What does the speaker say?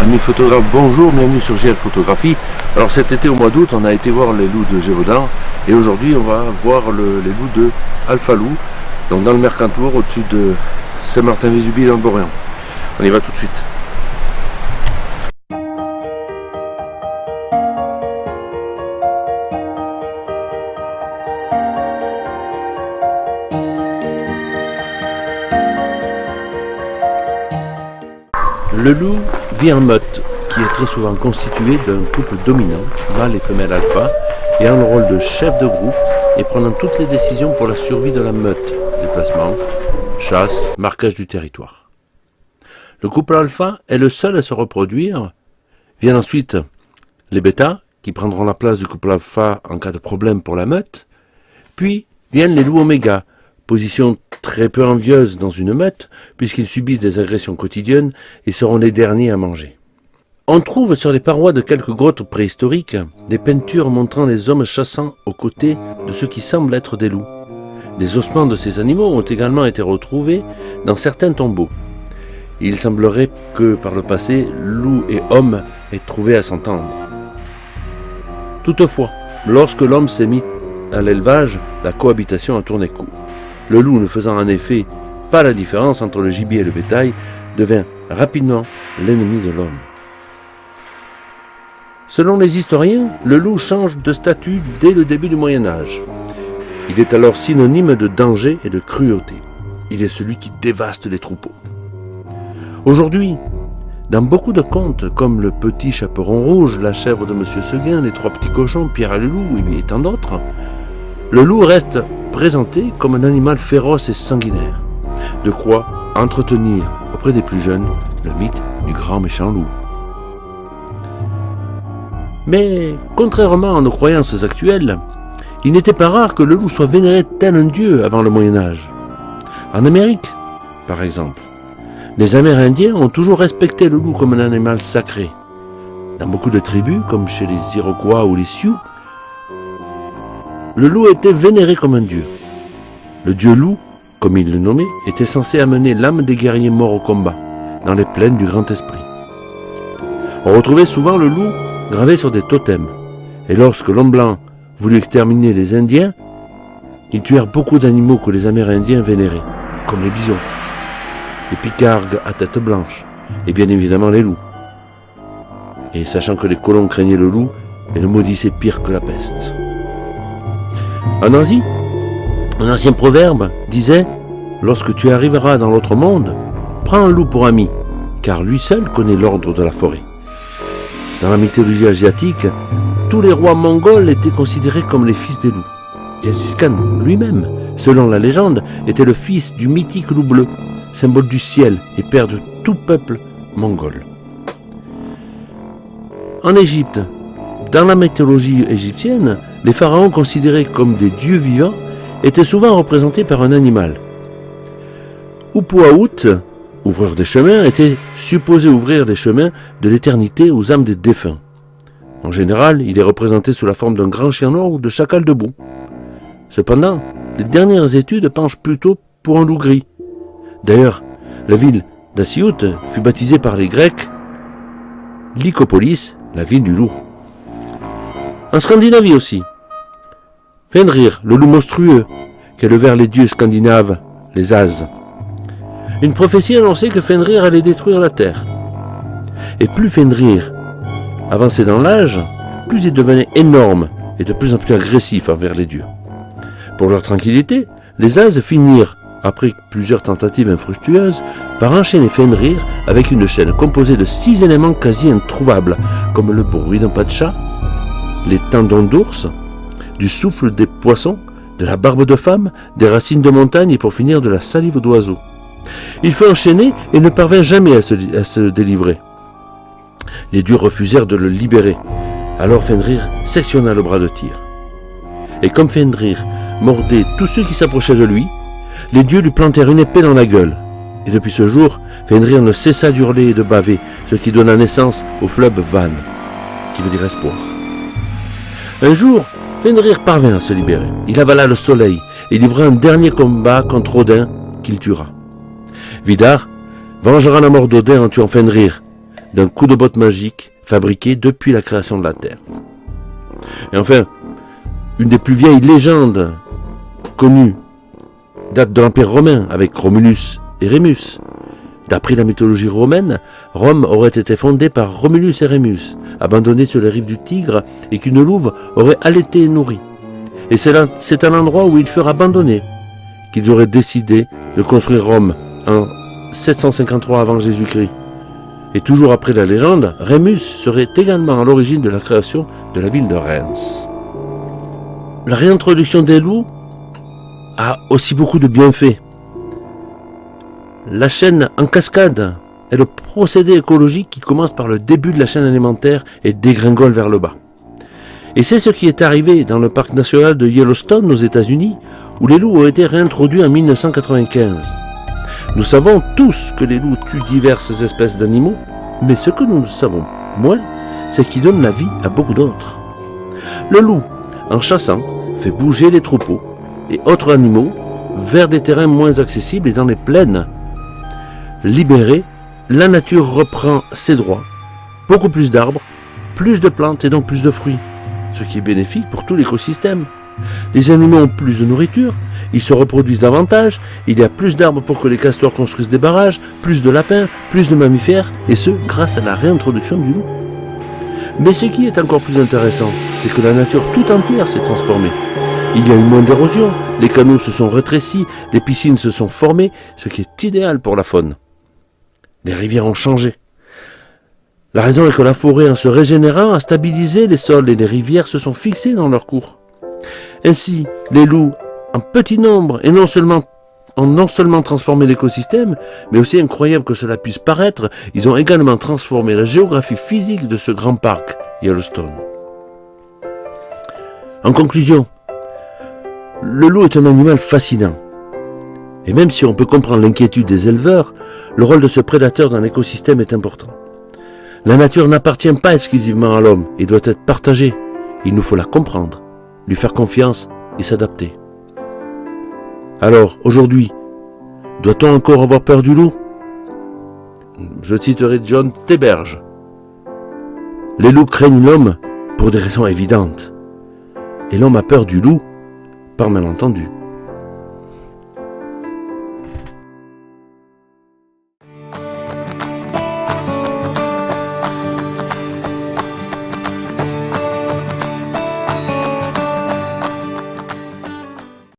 Amis photographes, bonjour, bienvenue sur GL Photographie. Alors cet été au mois d'août, on a été voir les loups de Gévaudan et aujourd'hui on va voir les loups de Alpha Loup, donc dans le Mercantour au-dessus de Saint-Martin-Vésubie dans le Boréan. On y va tout de suite. Le loup vit en meute, qui est très souvent constitué d'un couple dominant, mâle et femelle alpha, ayant le rôle de chef de groupe et prenant toutes les décisions pour la survie de la meute, déplacement, chasse, marquage du territoire. Le couple alpha est le seul à se reproduire. Viennent ensuite les bêtas, qui prendront la place du couple alpha en cas de problème pour la meute. Puis viennent les loups oméga, position très peu envieuse dans une meute, puisqu'ils subissent des agressions quotidiennes et seront les derniers à manger. On trouve sur les parois de quelques grottes préhistoriques des peintures montrant les hommes chassant aux côtés de ce qui semble être des loups. Les ossements de ces animaux ont également été retrouvés dans certains tombeaux. Il semblerait que, par le passé, loups et hommes aient trouvé à s'entendre. Toutefois, lorsque l'homme s'est mis à l'élevage, la cohabitation a tourné court. Le loup, ne faisant en effet pas la différence entre le gibier et le bétail, devint rapidement l'ennemi de l'homme. Selon les historiens, le loup change de statut dès le début du Moyen-Âge. Il est alors synonyme de danger et de cruauté. Il est celui qui dévaste les troupeaux. Aujourd'hui, dans beaucoup de contes, comme Le Petit Chaperon Rouge, La Chèvre de Monsieur Seguin, Les Trois Petits Cochons, Pierre et le Loup et tant d'autres, le loup reste présenté comme un animal féroce et sanguinaire, de quoi entretenir auprès des plus jeunes le mythe du grand méchant loup. Mais, contrairement à nos croyances actuelles, il n'était pas rare que le loup soit vénéré tel un dieu avant le Moyen-Âge. En Amérique, par exemple, les Amérindiens ont toujours respecté le loup comme un animal sacré. Dans beaucoup de tribus, comme chez les Iroquois ou les Sioux, le loup était vénéré comme un dieu. Le dieu loup, comme il le nommait, était censé amener l'âme des guerriers morts au combat, dans les plaines du Grand Esprit. On retrouvait souvent le loup gravé sur des totems, et lorsque l'homme blanc voulut exterminer les Indiens, ils tuèrent beaucoup d'animaux que les Amérindiens vénéraient, comme les bisons, les picargues à tête blanche, et bien évidemment les loups. Et sachant que les colons craignaient le loup, et le maudissaient pire que la peste. En Asie, un ancien proverbe disait « Lorsque tu arriveras dans l'autre monde, prends un loup pour ami, car lui seul connaît l'ordre de la forêt. » Dans la mythologie asiatique, tous les rois mongols étaient considérés comme les fils des loups. Gengis Khan lui-même, selon la légende, était le fils du mythique loup bleu, symbole du ciel et père de tout peuple mongol. En Égypte, dans la mythologie égyptienne, les pharaons considérés comme des dieux vivants étaient souvent représentés par un animal. Upuaout, ouvreur des chemins, était supposé ouvrir les chemins de l'éternité aux âmes des défunts. En général, il est représenté sous la forme d'un grand chien noir ou de chacal debout. Cependant, les dernières études penchent plutôt pour un loup gris. D'ailleurs, la ville d'Assiout fut baptisée par les Grecs Lycopolis, la ville du loup. En Scandinavie aussi, Fenrir, le loup monstrueux, qu'élevèrent les dieux scandinaves, les Ases. Une prophétie annonçait que Fenrir allait détruire la terre. Et plus Fenrir avançait dans l'âge, plus il devenait énorme et de plus en plus agressif envers les dieux. Pour leur tranquillité, les Ases finirent, après plusieurs tentatives infructueuses, par enchaîner Fenrir avec une chaîne composée de 6 éléments quasi introuvables, comme le bruit d'un pas de chat, les tendons d'ours, du souffle des poissons, de la barbe de femme, des racines de montagne et pour finir de la salive d'oiseau. Il fut enchaîné et ne parvint jamais à se délivrer. Les dieux refusèrent de le libérer. Alors Fenrir sectionna le bras de Tyr. Et comme Fenrir mordait tous ceux qui s'approchaient de lui, les dieux lui plantèrent une épée dans la gueule. Et depuis ce jour, Fenrir ne cessa d'hurler et de baver, ce qui donna naissance au fleuve Van, qui veut dire espoir. Un jour, Fenrir parvint à se libérer. Il avala le soleil et livra un dernier combat contre Odin qu'il tuera. Vidar vengera la mort d'Odin en tuant Fenrir, d'un coup de botte magique fabriqué depuis la création de la Terre. Et enfin, une des plus vieilles légendes connues date de l'Empire romain avec Romulus et Rémus. D'après la mythologie romaine, Rome aurait été fondée par Romulus et Rémus, abandonnés sur les rives du Tigre et qu'une louve aurait allaité et nourri. Et c'est à l'endroit où ils furent abandonnés qu'ils auraient décidé de construire Rome en 753 avant Jésus-Christ. Et toujours après la légende, Rémus serait également à l'origine de la création de la ville de Reims. La réintroduction des loups a aussi beaucoup de bienfaits. La chaîne en cascade est le procédé écologique qui commence par le début de la chaîne alimentaire et dégringole vers le bas. Et c'est ce qui est arrivé dans le parc national de Yellowstone aux États-Unis, où les loups ont été réintroduits en 1995. Nous savons tous que les loups tuent diverses espèces d'animaux, mais ce que nous savons moins, c'est qu'ils donnent la vie à beaucoup d'autres. Le loup, en chassant, fait bouger les troupeaux et autres animaux vers des terrains moins accessibles et dans les plaines. Libérée, la nature reprend ses droits. Beaucoup plus d'arbres, plus de plantes et donc plus de fruits, ce qui est bénéfique pour tout l'écosystème. Les animaux ont plus de nourriture, ils se reproduisent davantage, il y a plus d'arbres pour que les castors construisent des barrages, plus de lapins, plus de mammifères, et ce, grâce à la réintroduction du loup. Mais ce qui est encore plus intéressant, c'est que la nature tout entière s'est transformée. Il y a eu moins d'érosion, les canaux se sont rétrécis, les piscines se sont formées, ce qui est idéal pour la faune. Les rivières ont changé. La raison est que la forêt, en se régénérant, a stabilisé les sols et les rivières se sont fixées dans leur cours. Ainsi, les loups, en petit nombre, ont non seulement transformé l'écosystème, mais aussi incroyable que cela puisse paraître, ils ont également transformé la géographie physique de ce grand parc, Yellowstone. En conclusion, le loup est un animal fascinant. Et même si on peut comprendre l'inquiétude des éleveurs, le rôle de ce prédateur dans l'écosystème est important. La nature n'appartient pas exclusivement à l'homme et doit être partagée. Il nous faut la comprendre, lui faire confiance et s'adapter. Alors, aujourd'hui, doit-on encore avoir peur du loup ? Je citerai John Theberge. Les loups craignent l'homme pour des raisons évidentes. Et l'homme a peur du loup par malentendu.